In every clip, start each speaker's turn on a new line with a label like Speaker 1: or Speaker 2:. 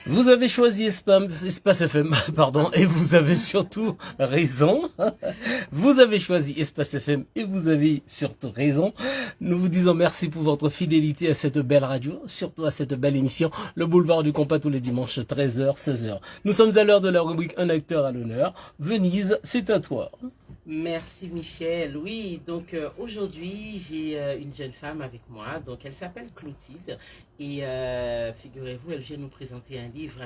Speaker 1: Vous avez choisi Espace FM, pardon, et vous avez surtout raison. Vous avez choisi Espace FM et vous avez surtout raison. Nous vous disons merci pour votre fidélité à cette belle radio, surtout à cette belle émission, le Boulevard du Compas tous les dimanches 13h, 16h. Nous sommes à l'heure de la rubrique Un acteur à l'honneur. Venise, c'est à toi.
Speaker 2: Merci Michel. Oui, donc aujourd'hui j'ai une jeune femme avec moi, donc elle s'appelle Clotilde et figurez-vous, elle vient nous présenter un livre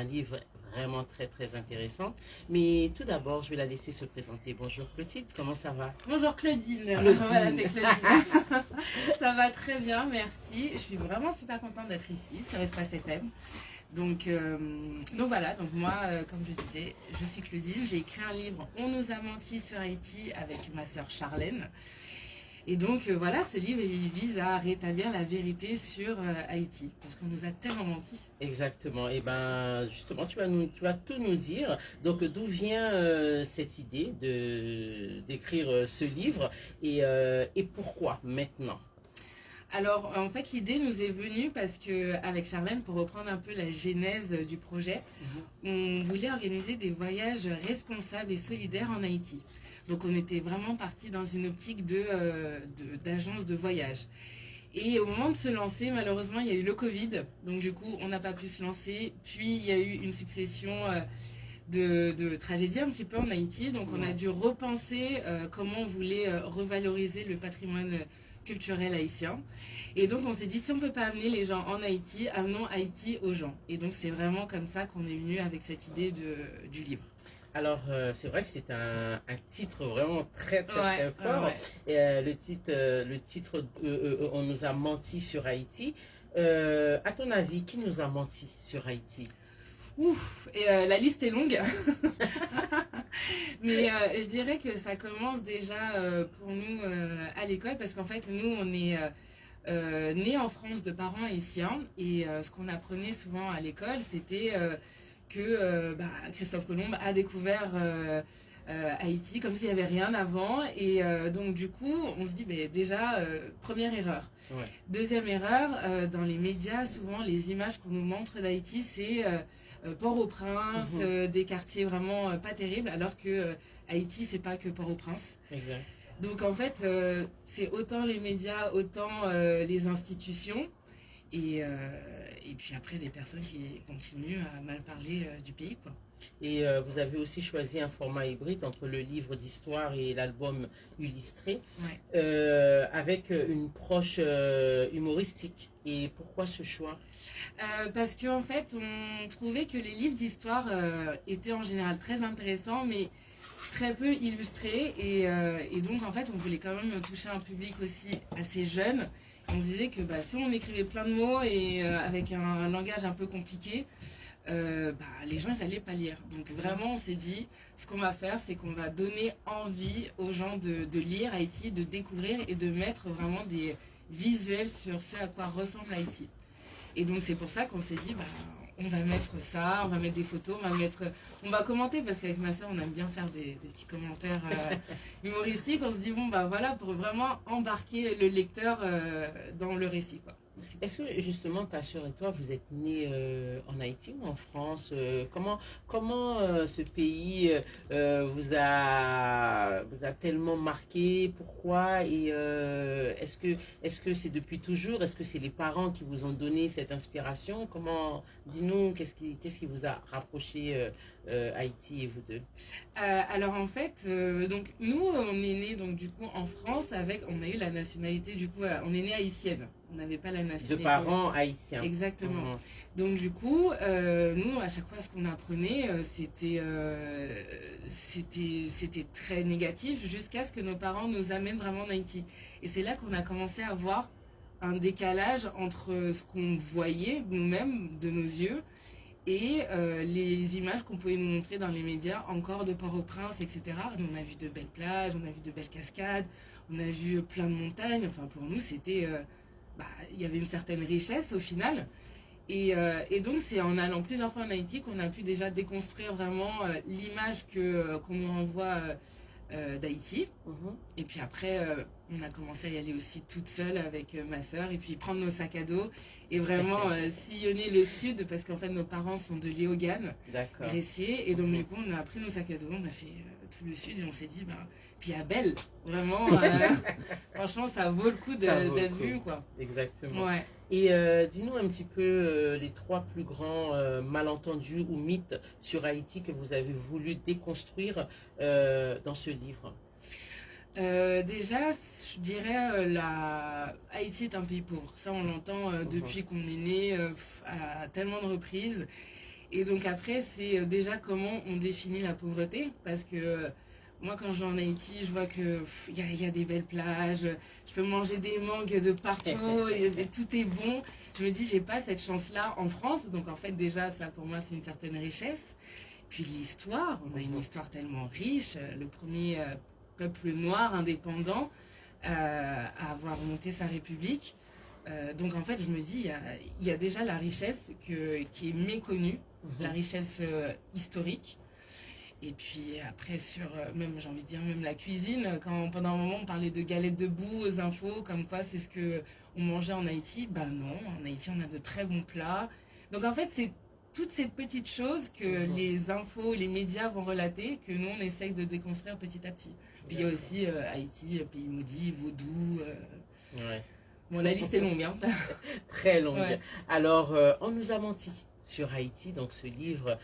Speaker 2: vraiment très intéressant. Mais tout d'abord, je vais la laisser se présenter. Bonjour Clotilde, comment ça va?
Speaker 3: Bonjour Claudine.
Speaker 2: Claudine.
Speaker 3: Voilà, c'est Claudine. Ça va très bien, merci. Je suis vraiment super contente d'être ici sur Espace FM. Donc voilà, donc moi, comme je disais, je suis Claudine, j'ai écrit un livre On nous a menti sur Haïti avec ma sœur Charlène. Et donc voilà, ce livre il vise à rétablir la vérité sur Haïti, parce qu'on nous a tellement menti.
Speaker 2: Exactement. Et ben justement, tu vas tout nous dire. Donc d'où vient cette idée d'écrire ce livre et pourquoi maintenant?
Speaker 3: Alors, en fait, l'idée nous est venue parce que, avec Charlène, pour reprendre un peu la genèse du projet, on voulait organiser des voyages responsables et solidaires en Haïti. Donc, on était vraiment parti dans une optique d'agence de voyage. Et au moment de se lancer, malheureusement, il y a eu le Covid. Donc, du coup, on n'a pas pu se lancer. Puis, il y a eu une succession de tragédies un petit peu en Haïti. Donc, on a dû repenser comment on voulait revaloriser le patrimoine culturel haïtien. Et donc on s'est dit, si on ne peut pas amener les gens en Haïti, amenons Haïti aux gens. Et donc c'est vraiment comme ça qu'on est venu avec cette idée du livre.
Speaker 2: Alors, c'est vrai que c'est un titre vraiment très fort.
Speaker 3: Ouais.
Speaker 2: Et, le titre On nous a menti sur Haïti. À ton avis, qui nous a menti sur Haïti?
Speaker 3: Ouf, et la liste est longue. Mais je dirais que ça commence déjà pour nous à l'école, parce qu'en fait, nous, on est nés en France de parents haïtiens. Et ce qu'on apprenait souvent à l'école, c'était que Christophe Colomb a découvert Haïti comme s'il n'y avait rien avant. Et donc, du coup, on se dit, déjà, première erreur.
Speaker 2: Ouais.
Speaker 3: Deuxième erreur, dans les médias, souvent, les images qu'on nous montre d'Haïti, c'est Port-au-Prince, des quartiers vraiment pas terribles, alors que Haïti, c'est pas que Port-au-Prince.
Speaker 2: Exact.
Speaker 3: Donc, en fait, c'est autant les médias, autant les institutions. Et puis après, des personnes qui continuent à mal parler du pays, quoi.
Speaker 2: Et vous avez aussi choisi un format hybride entre le livre d'histoire et l'album illustré, avec une proche humoristique. Et pourquoi ce choix?
Speaker 3: Parce qu'en fait, on trouvait que les livres d'histoire étaient en général très intéressants, mais très peu illustrés. Et donc, en fait, on voulait quand même toucher un public aussi assez jeune. On se disait que si on écrivait plein de mots et avec un langage un peu compliqué, les gens ils allaient pas lire. Donc vraiment on s'est dit, ce qu'on va faire, c'est qu'on va donner envie aux gens de lire Haïti, de découvrir et de mettre vraiment des visuels sur ce à quoi ressemble Haïti. Et donc c'est pour ça qu'on s'est dit, on va mettre ça, on va mettre des photos, on va commenter, parce qu'avec ma soeur on aime bien faire des petits commentaires humoristiques. On se dit voilà, pour vraiment embarquer le lecteur dans le récit, quoi.
Speaker 2: Est-ce que justement ta soeur et toi, vous êtes nés en Haïti ou en France? Comment ce pays vous a tellement marqué? Pourquoi? Et est-ce que c'est depuis toujours? Est-ce que c'est les parents qui vous ont donné cette inspiration? Comment, dis-nous, qu'est-ce qui vous a rapproché Haïti et vous deux?
Speaker 3: Alors en fait, donc nous on est nés donc du coup en France on a eu la nationalité, du coup on est nés haïtienne. On n'avait pas la nationalité.
Speaker 2: De parents haïtiens.
Speaker 3: Exactement. Donc du coup, nous, à chaque fois, ce qu'on apprenait, c'était très négatif, jusqu'à ce que nos parents nous amènent vraiment en Haïti. Et c'est là qu'on a commencé à voir un décalage entre ce qu'on voyait nous-mêmes de nos yeux et les images qu'on pouvait nous montrer dans les médias, encore de Port-au-Prince, etc. On a vu de belles plages, on a vu de belles cascades, on a vu plein de montagnes. Enfin, pour nous, c'était... il y avait une certaine richesse au final. Et donc c'est en allant plusieurs fois en Haïti qu'on a pu déjà déconstruire vraiment l'image qu'on nous renvoie d'Haïti.
Speaker 2: Mhm.
Speaker 3: Et puis après, on a commencé à y aller aussi toute seule avec ma sœur et puis prendre nos sacs à dos et vraiment sillonner le sud parce qu'en fait nos parents sont de Léogane,
Speaker 2: D'accord.
Speaker 3: Gressier. Et donc du coup, on a pris nos sacs à dos, on a fait tout le sud et on s'est dit, bah, puis à Belle, vraiment, franchement, ça vaut le coup
Speaker 2: Ça vaut le
Speaker 3: d'être
Speaker 2: coup.
Speaker 3: vu, quoi.
Speaker 2: Exactement.
Speaker 3: Ouais.
Speaker 2: Et dis-nous un petit peu les 3 plus grands malentendus ou mythes sur Haïti que vous avez voulu déconstruire dans ce livre.
Speaker 3: Déjà, je dirais Haïti est un pays pauvre. Ça, on l'entend depuis qu'on est né à tellement de reprises. Et donc après, c'est déjà comment on définit la pauvreté. Parce que moi, quand je vais en Haïti, je vois que y a des belles plages, je peux manger des mangues de partout, et tout est bon. Je me dis, j'ai pas cette chance-là en France. Donc en fait, déjà, ça pour moi, c'est une certaine richesse. Puis l'histoire, on a une histoire tellement riche. Le premier peuple noir indépendant à avoir monté sa république. Donc en fait, je me dis, il y a déjà la richesse qui est méconnue, la richesse historique. Et puis après, sur même, j'ai envie de dire, même la cuisine, quand pendant un moment on parlait de galettes de boue aux infos, comme quoi c'est ce qu'on mangeait en Haïti, ben non, en Haïti on a de très bons plats. Donc en fait, c'est toutes ces petites choses que les infos, les médias vont relater, que nous on essaye de déconstruire petit à petit. Puis il y a aussi Haïti, pays maudit, vaudou.
Speaker 2: Ouais.
Speaker 3: Bon, la liste est longue, hein.
Speaker 2: Très longue.
Speaker 3: Ouais.
Speaker 2: Alors, on nous a menti sur Haïti, donc ce livre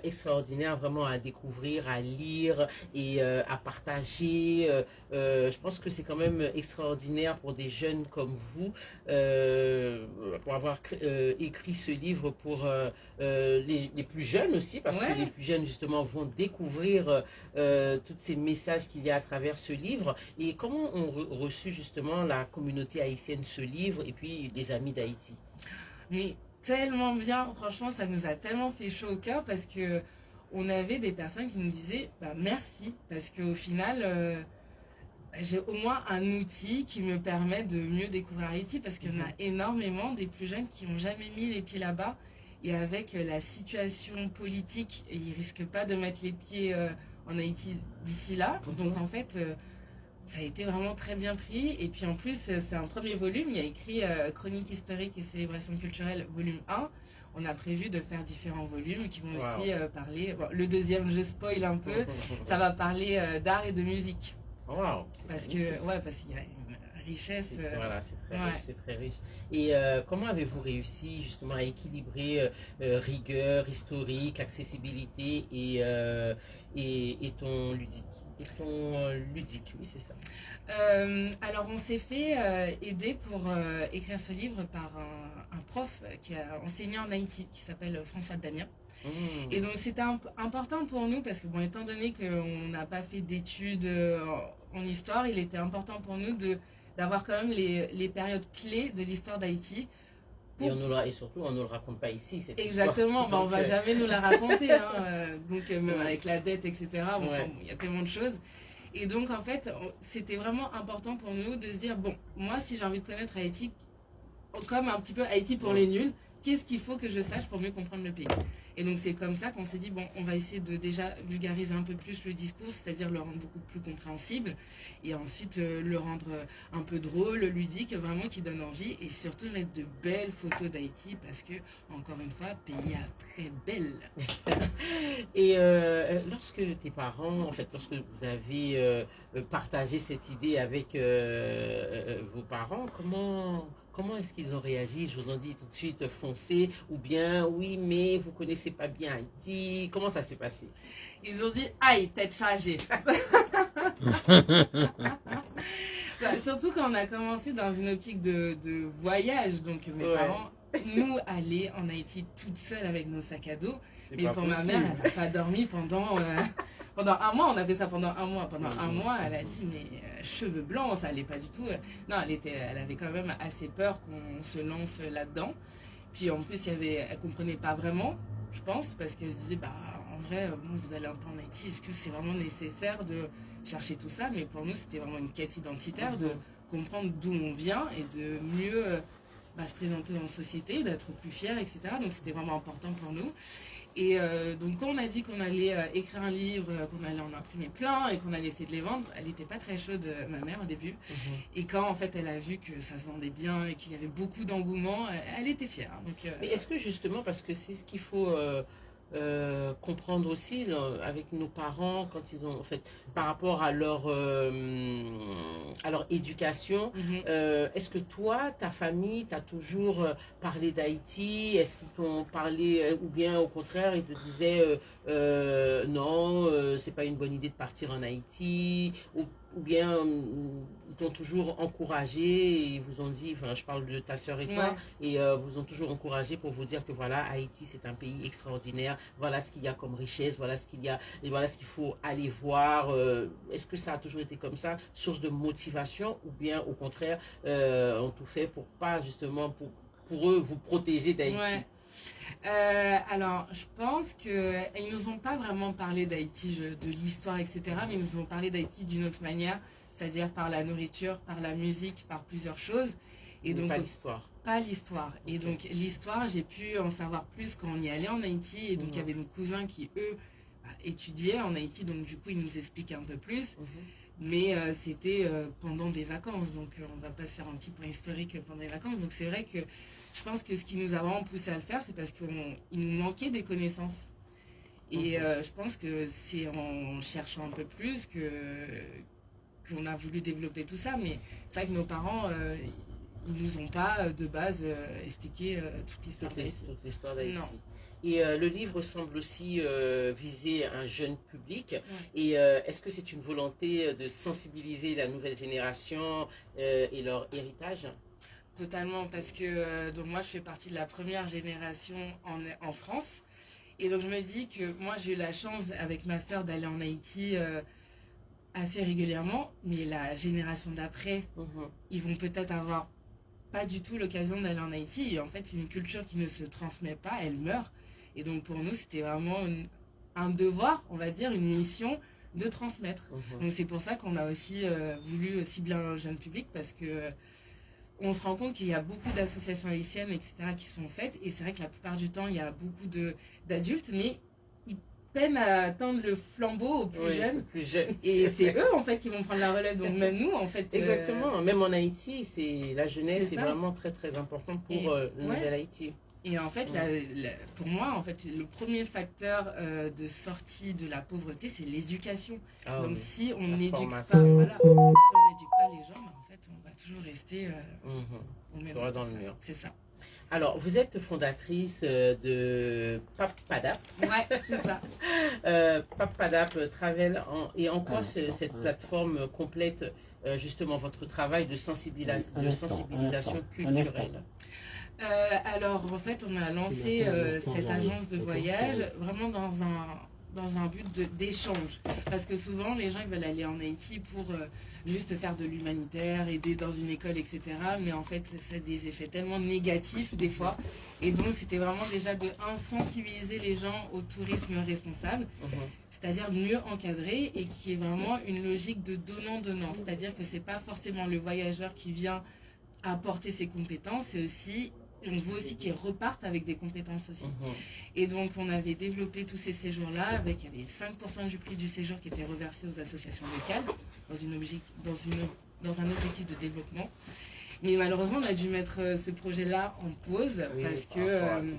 Speaker 2: extraordinaire vraiment à découvrir, à lire et à partager. Je pense que c'est quand même extraordinaire pour des jeunes comme vous, pour avoir écrit ce livre pour les plus jeunes aussi, parce que les plus jeunes justement vont découvrir tous ces messages qu'il y a à travers ce livre. Et comment ont reçu justement la communauté haïtienne ce livre et puis les amis d'Haïti?
Speaker 3: Mais tellement bien, franchement, ça nous a tellement fait chaud au cœur parce que on avait des personnes qui nous disaient bah, merci parce qu'au final j'ai au moins un outil qui me permet de mieux découvrir Haïti parce qu'il y en a énormément des plus jeunes qui n'ont jamais mis les pieds là-bas et avec la situation politique, ils risquent pas de mettre les pieds en Haïti d'ici là. Donc en fait ça a été vraiment très bien pris. Et puis en plus, c'est un premier volume. Il y a écrit Chronique historique et célébration culturelle, volume 1. On a prévu de faire différents volumes qui vont aussi parler. Bon, le deuxième, je spoil un peu, ça va parler d'art et de musique.
Speaker 2: Wow.
Speaker 3: Parce qu'il y a une richesse.
Speaker 2: Voilà, c'est très riche. Et comment avez-vous réussi justement à équilibrer rigueur, historique, accessibilité et ton ludique? Ludique, oui, c'est ça.
Speaker 3: Alors, on s'est fait aider pour écrire ce livre par un prof qui a enseigné en Haïti, qui s'appelle François Damien. Et donc, c'était important pour nous, parce que, bon, étant donné qu'on n'a pas fait d'études en histoire, il était important pour nous d'avoir quand même les périodes clés de l'histoire d'Haïti.
Speaker 2: Et surtout, on ne le raconte pas ici.
Speaker 3: Exactement, on ne va jamais nous la raconter. Donc, même avec la dette, etc., il y a tellement de choses. Et donc, en fait, c'était vraiment important pour nous de se dire, bon, moi, si j'ai envie de connaître Haïti, comme un petit peu Haïti pour les nuls, qu'est-ce qu'il faut que je sache pour mieux comprendre le pays? Et donc, c'est comme ça qu'on s'est dit, bon, on va essayer de déjà vulgariser un peu plus le discours, c'est-à-dire le rendre beaucoup plus compréhensible, et ensuite le rendre un peu drôle, ludique, vraiment qui donne envie, et surtout mettre de belles photos d'Haïti, parce que, encore une fois, pays très belle.
Speaker 2: Et lorsque tes parents, en fait, lorsque vous avez partagé cette idée avec vos parents, comment est-ce qu'ils ont réagi? Je vous en dis tout de suite, foncez, ou bien, oui, mais vous connaissez pas bien Haïti. Comment ça s'est passé?
Speaker 3: Ils ont dit, aïe, tête chargée. Bah, surtout quand on a commencé dans une optique de voyage. Donc mes parents, nous, aller en Haïti toute seule avec nos sacs à dos. Mais pour ma mère, elle n'a pas dormi pendant un mois. On a fait ça pendant un mois. Pendant un mois, elle a dit, mais cheveux blancs, ça allait pas du tout. Non, elle avait quand même assez peur qu'on se lance là-dedans. Puis en plus, elle comprenait pas vraiment, je pense, parce qu'elle se disait, bah, en vrai, bon, vous allez un peu en Haïti, est-ce que c'est vraiment nécessaire de chercher tout ça? Mais pour nous, c'était vraiment une quête identitaire de comprendre d'où on vient et de mieux se présenter dans la société, d'être plus fier, etc. Donc c'était vraiment important pour nous. Et donc quand on a dit qu'on allait écrire un livre, qu'on allait en imprimer plein et qu'on allait essayer de les vendre, elle n'était pas très chaude, ma mère, au début. Et quand en fait elle a vu que ça se vendait bien et qu'il y avait beaucoup d'engouement, elle était fière. Donc,
Speaker 2: Mais est-ce que justement, parce que c'est ce qu'il faut comprendre aussi là, avec nos parents quand ils ont, en fait, par rapport à leur éducation, est-ce que toi, ta famille, t'a toujours parlé d'Haïti? Est-ce qu'ils t'ont parlé, ou bien au contraire, ils te disaient non, c'est pas une bonne idée de partir en Haïti, ou bien ils t'ont toujours encouragé et ils vous ont dit, enfin je parle de ta sœur et toi, et vous ont toujours encouragé pour vous dire que voilà, Haïti c'est un pays extraordinaire, voilà ce qu'il y a comme richesse, voilà ce qu'il y a, et voilà ce qu'il faut aller voir. Est-ce que ça a toujours été comme ça, source de motivation, ou bien au contraire, on tout fait pour pas justement, pour eux, vous protéger d'Haïti?
Speaker 3: Alors, je pense qu'ils nous ont pas vraiment parlé d'Haïti, de l'histoire, etc. Mais ils nous ont parlé d'Haïti d'une autre manière, c'est-à-dire par la nourriture, par la musique, par plusieurs choses.
Speaker 2: Et donc, pas l'histoire.
Speaker 3: Pas l'histoire. Et donc, l'histoire, j'ai pu en savoir plus quand on y allait en Haïti. Et donc, il y avait nos cousins qui, eux, étudiaient en Haïti. Donc, du coup, ils nous expliquaient un peu plus. Mais c'était pendant des vacances. Donc, on ne va pas se faire un petit point historique pendant les vacances. Donc, c'est vrai que je pense que ce qui nous a vraiment poussé à le faire, c'est parce qu'il nous manquait des connaissances. Et je pense que c'est en cherchant un peu plus qu'on a voulu développer tout ça. Mais c'est vrai que nos parents, ils nous ont pas de base expliqué toute l'histoire d'Haïti.
Speaker 2: Toute l'histoire d'Haïti. Et le livre semble aussi viser un jeune public. Et est-ce que c'est une volonté de sensibiliser la nouvelle génération et leur héritage?
Speaker 3: Totalement, parce que donc moi je fais partie de la première génération en France. Et donc je me dis que moi j'ai eu la chance avec ma sœur d'aller en Haïti assez régulièrement. Mais la génération d'après, ils vont peut-être avoir pas du tout l'occasion d'aller en Haïti. Et en fait c'est une culture qui ne se transmet pas, elle meurt. Et donc pour nous c'était vraiment un devoir, on va dire, une mission de transmettre. Donc c'est pour ça qu'on a aussi voulu cibler un jeune public, parce que on se rend compte qu'il y a beaucoup d'associations haïtiennes, etc., qui sont faites. Et c'est vrai que la plupart du temps, il y a beaucoup d'adultes, mais ils peinent à atteindre le flambeau aux plus jeunes. Et c'est eux, en fait, qui vont prendre la relève. Donc même nous, en fait...
Speaker 2: Exactement. Même en Haïti, la jeunesse est vraiment très, très importante pour le nouvel Haïti.
Speaker 3: Et en fait, pour moi, en fait, le premier facteur de sortie de la pauvreté, c'est l'éducation. Donc si on n'éduque pas, si on n'éduque pas les gens, en fait, on va toujours rester au même
Speaker 2: endroit dans le mur.
Speaker 3: C'est ça.
Speaker 2: Alors, vous êtes fondatrice de Papadap.
Speaker 3: Ouais, c'est ça.
Speaker 2: Papadap Travel. Et en quoi cette plateforme complète justement votre travail de sensibilisation culturelle?
Speaker 3: Alors, en fait, on a lancé cette agence de voyage vraiment dans un but d'échange. Parce que souvent, les gens ils veulent aller en Haïti pour juste faire de l'humanitaire, aider dans une école, etc. Mais en fait, ça a des effets tellement négatifs des fois. Et donc, c'était vraiment déjà de sensibiliser les gens au tourisme responsable, c'est-à-dire mieux encadrer, et qui est vraiment une logique de donnant-donnant. C'est-à-dire que c'est pas forcément le voyageur qui vient apporter ses compétences, c'est aussi... On veut aussi qu'ils repartent avec des compétences aussi. Et donc, on avait développé tous ces séjours-là. Il y avait 5% du prix du séjour qui était reversé aux associations locales dans un objectif de développement. Mais malheureusement, on a dû mettre ce projet-là en pause parce que...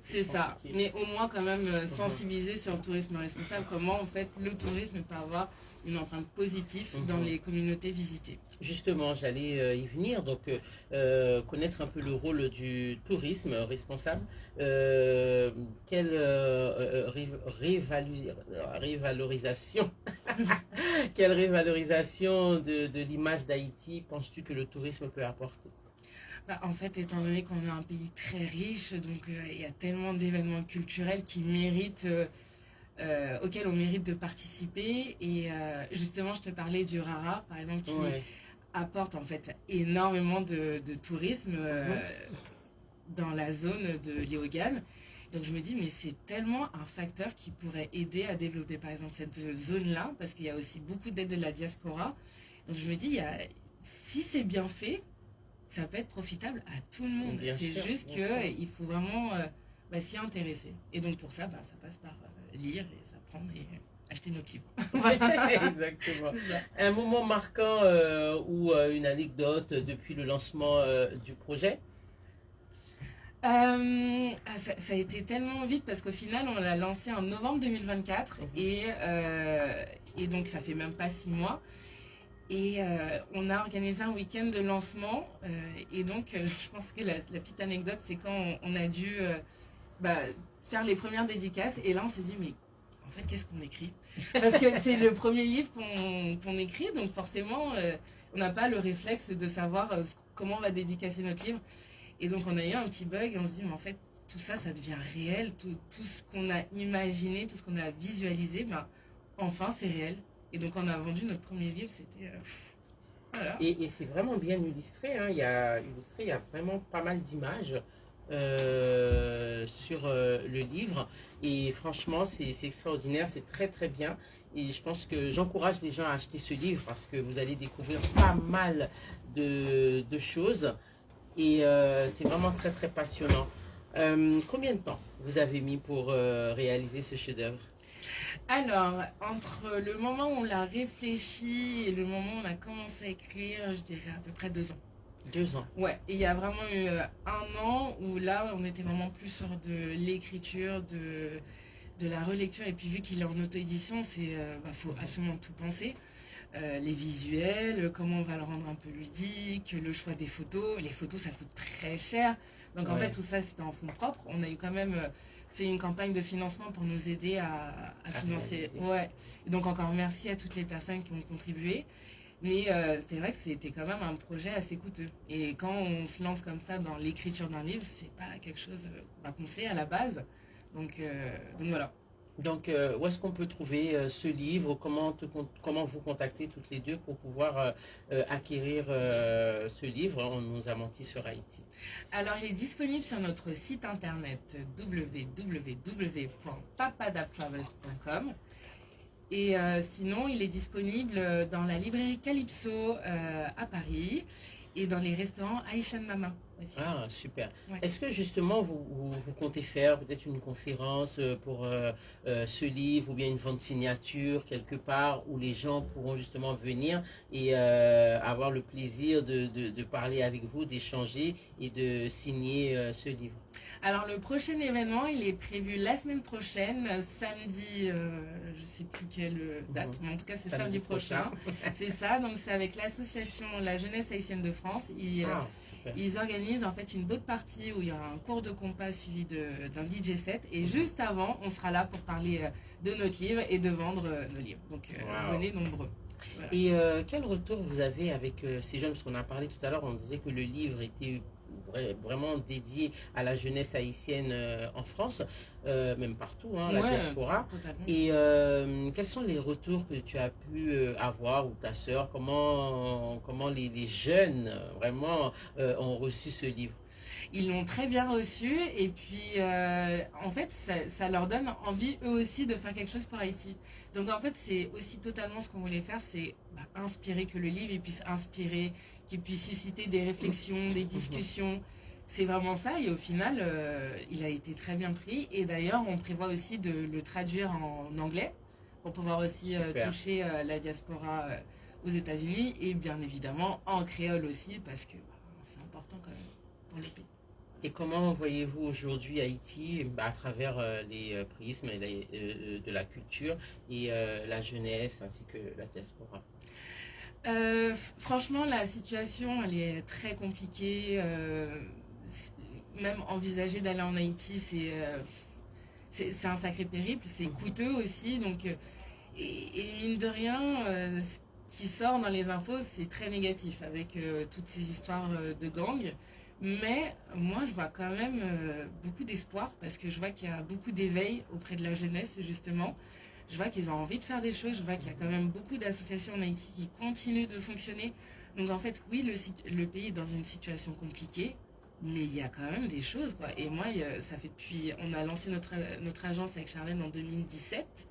Speaker 3: c'est ça. Mais au moins, quand même, sensibiliser sur le tourisme responsable. Comment, en fait, le tourisme peut avoir une empreinte positive dans les communautés visitées.
Speaker 2: Justement, j'allais y venir, donc connaître un peu le rôle du tourisme responsable. Quelle révalorisation quelle révalorisation de l'image d'Haïti penses-tu que le tourisme peut apporter?
Speaker 3: En fait, étant donné qu'on est un pays très riche, donc il y a tellement d'événements culturels qui méritent... auquel on mérite de participer. Et justement, je te parlais du Rara, par exemple, qui apporte en fait énormément de tourisme dans la zone de Léogane. Donc je me dis, mais c'est tellement un facteur qui pourrait aider à développer par exemple cette zone-là, parce qu'il y a aussi beaucoup d'aide de la diaspora. Donc je me dis, si c'est bien fait, ça peut être profitable à tout le monde.
Speaker 2: Bien
Speaker 3: C'est
Speaker 2: sûr,
Speaker 3: juste
Speaker 2: bien sûr.
Speaker 3: qu'il faut vraiment s'y intéresser. Et donc pour ça, ça passe par lire et s'apprendre et acheter notre livre.
Speaker 2: Exactement.
Speaker 3: C'est ça.
Speaker 2: Un moment marquant ou une anecdote depuis le lancement du projet?
Speaker 3: Ça a été tellement vite parce qu'au final, on l'a lancé en novembre 2024 et donc ça fait même pas 6 mois. Et on a organisé un week-end de lancement. Et donc, je pense que la petite anecdote, c'est quand on a dû faire les premières dédicaces. Et là, on s'est dit, mais en fait, qu'est-ce qu'on écrit? Parce que c'est le premier livre qu'on écrit. Donc, forcément, on n'a pas le réflexe de savoir comment on va dédicacer notre livre. Et donc, on a eu un petit bug. Et on se dit, mais en fait, tout ça, ça devient réel. Tout ce qu'on a imaginé, tout ce qu'on a visualisé, enfin, c'est réel. Et donc, on a vendu notre premier livre, c'était. Voilà.
Speaker 2: Et c'est vraiment bien illustré, hein. Il y a vraiment pas mal d'images sur le livre. Et franchement, c'est extraordinaire, c'est très très bien. Et je pense que j'encourage les gens à acheter ce livre parce que vous allez découvrir pas mal de choses. Et c'est vraiment très très passionnant. Combien de temps vous avez mis pour réaliser ce chef-d'œuvre?
Speaker 3: Alors, entre le moment où on l'a réfléchi et le moment où on a commencé à écrire, je dirais à peu près 2 ans.
Speaker 2: 2 ans.
Speaker 3: Ouais, et il y a vraiment eu 1 an où là, on était vraiment plus sur de l'écriture, de la relecture. Et puis, vu qu'il est en auto-édition, faut absolument tout penser. Les visuels, comment on va le rendre un peu ludique, le choix des photos. Les photos, ça coûte très cher. Donc, en fait, tout ça, c'était en fonds propres. On a eu quand même fait une campagne de financement pour nous aider à financer. Ouais. Et donc, encore merci à toutes les personnes qui ont contribué. Mais c'est vrai que c'était quand même un projet assez coûteux. Et quand on se lance comme ça dans l'écriture d'un livre, c'est pas quelque chose qu'on fait à la base. Donc voilà.
Speaker 2: Donc, où est-ce qu'on peut trouver ce livre? Comment vous contacter toutes les deux pour pouvoir acquérir ce livre? On nous a menti sur Haïti.
Speaker 3: Alors, il est disponible sur notre site internet www.papadaptravels.com. Et sinon, il est disponible dans la librairie Calypso à Paris et dans les restaurants Aïchan Mama aussi.
Speaker 2: Ah, super.
Speaker 3: Ouais.
Speaker 2: Est-ce que justement vous comptez faire peut-être une conférence pour ce livre ou bien une vente signature quelque part où les gens pourront justement venir et avoir le plaisir de parler avec vous, d'échanger et de signer ce livre?
Speaker 3: Alors le prochain événement, il est prévu la semaine prochaine, samedi, je ne sais plus quelle date, mais en tout cas c'est samedi prochain. C'est ça, donc c'est avec l'association La Jeunesse Haïtienne de France. Ils organisent en fait une boat party où il y aura un cours de compas suivi d'un DJ set. Et juste avant, on sera là pour parler de notre livre et de vendre nos livres. Donc venez nombreux.
Speaker 2: Voilà. Et quel retour vous avez avec ces jeunes? Parce qu'on a parlé tout à l'heure, on disait que le livre était vraiment dédié à la jeunesse haïtienne en France, même partout, la diaspora.
Speaker 3: Totalement.
Speaker 2: Et quels sont les retours que tu as pu avoir, ou ta sœur, comment les jeunes vraiment ont reçu ce livre?
Speaker 3: Ils l'ont très bien reçu et puis en fait ça leur donne envie eux aussi de faire quelque chose pour Haïti. Donc en fait c'est aussi totalement ce qu'on voulait faire, c'est inspirer, que le livre il puisse inspirer, qu'il puisse susciter des réflexions, des discussions. C'est vraiment ça et au final il a été très bien pris et d'ailleurs on prévoit aussi de le traduire en anglais pour pouvoir aussi toucher la diaspora aux États-Unis et bien évidemment en créole aussi parce que c'est important quand même pour le pays.
Speaker 2: Et comment voyez-vous aujourd'hui Haïti à travers les prismes de la culture et la jeunesse ainsi que la diaspora?
Speaker 3: Franchement, la situation, elle est très compliquée. Même envisager d'aller en Haïti, c'est un sacré périple. C'est coûteux aussi. Donc, et mine de rien, ce qui sort dans les infos, c'est très négatif avec toutes ces histoires de gangs. Mais moi, je vois quand même beaucoup d'espoir parce que je vois qu'il y a beaucoup d'éveil auprès de la jeunesse, justement. Je vois qu'ils ont envie de faire des choses. Je vois qu'il y a quand même beaucoup d'associations en Haïti qui continuent de fonctionner. Donc, en fait, oui, le pays est dans une situation compliquée, mais il y a quand même des choses, quoi. Et moi, ça fait on a lancé notre agence avec Charlène en 2017.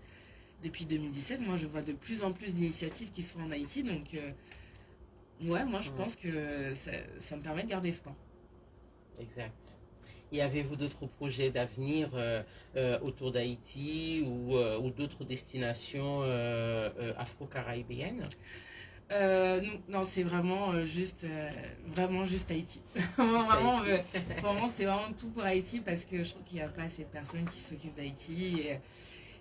Speaker 3: Depuis 2017, moi, je vois de plus en plus d'initiatives qui se font en Haïti. Donc, Ouais, moi je pense que ça me permet de garder espoir.
Speaker 2: Exact. Et avez-vous d'autres projets d'avenir autour d'Haïti ou d'autres destinations afro-caribéennes?
Speaker 3: Non, c'est vraiment juste Haïti. Vraiment, vraiment, c'est vraiment tout pour Haïti parce que je trouve qu'il n'y a pas assez de personnes qui s'occupent d'Haïti.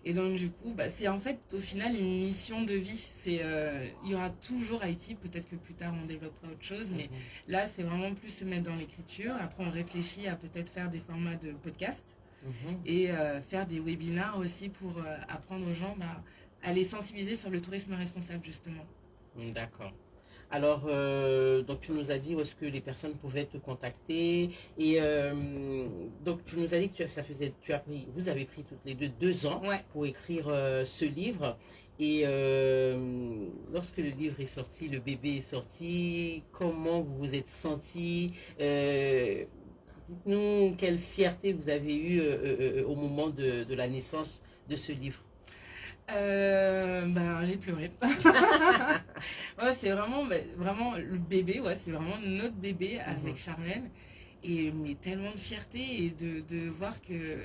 Speaker 3: Et donc, du coup, bah, c'est en fait au final une mission de vie. Il y aura toujours Haïti, peut-être que plus tard on développera autre chose, mais là, c'est vraiment plus se mettre dans l'écriture. Après, on réfléchit à peut-être faire des formats de podcast et faire des webinars aussi pour apprendre aux gens à les sensibiliser sur le tourisme responsable, justement.
Speaker 2: D'accord. Alors, donc tu nous as dit où est-ce que les personnes pouvaient te contacter et donc tu nous as dit que vous avez pris toutes les 2 ans
Speaker 3: Ouais.
Speaker 2: pour écrire ce livre et lorsque le livre est sorti, le bébé est sorti, comment vous vous êtes senti? Dites-nous quelle fierté vous avez eue au moment de la naissance de ce livre.
Speaker 3: J'ai pleuré. Ouais, c'est vraiment, vraiment le bébé, ouais, c'est vraiment notre bébé avec Charlène. Mais tellement de fierté et de voir que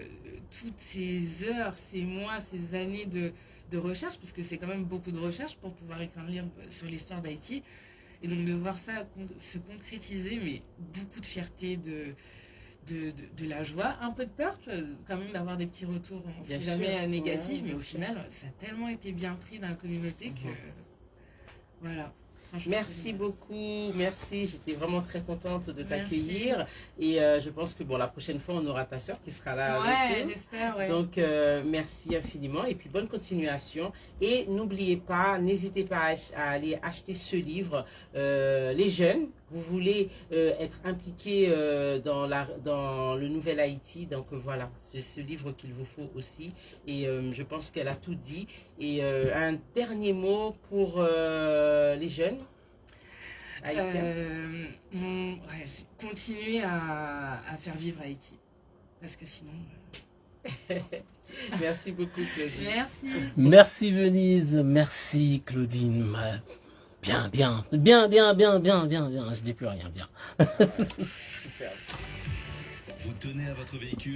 Speaker 3: toutes ces heures, ces mois, ces années de recherche, parce que c'est quand même beaucoup de recherche pour pouvoir écrire un livre sur l'histoire d'Haïti. Et donc de voir ça se concrétiser, mais beaucoup de fierté, de la joie, un peu de peur, tu vois, quand même d'avoir des petits retours, on sait jamais négatifs, mais au final, ça a tellement été bien pris dans la communauté que voilà.
Speaker 2: Merci beaucoup, merci. J'étais vraiment très contente de t'accueillir. Et je pense que la prochaine fois, on aura ta soeur qui sera là avec nous.
Speaker 3: J'espère, ouais.
Speaker 2: Donc, merci infiniment et puis bonne continuation. Et n'oubliez pas, n'hésitez pas à aller acheter ce livre. Les jeunes, vous voulez être impliqués dans le nouvel Haïti. Donc, voilà, c'est ce livre qu'il vous faut aussi. Et je pense qu'elle a tout dit. Et un dernier mot pour les jeunes haïtiens.
Speaker 3: Continuer à faire vivre Haïti. Parce que sinon...
Speaker 2: Merci beaucoup, Claudine.
Speaker 3: Merci.
Speaker 1: Merci Venise, merci Claudine. Bien. Je dis plus rien, bien.
Speaker 2: Super.
Speaker 4: Vous tenez à votre véhicule ?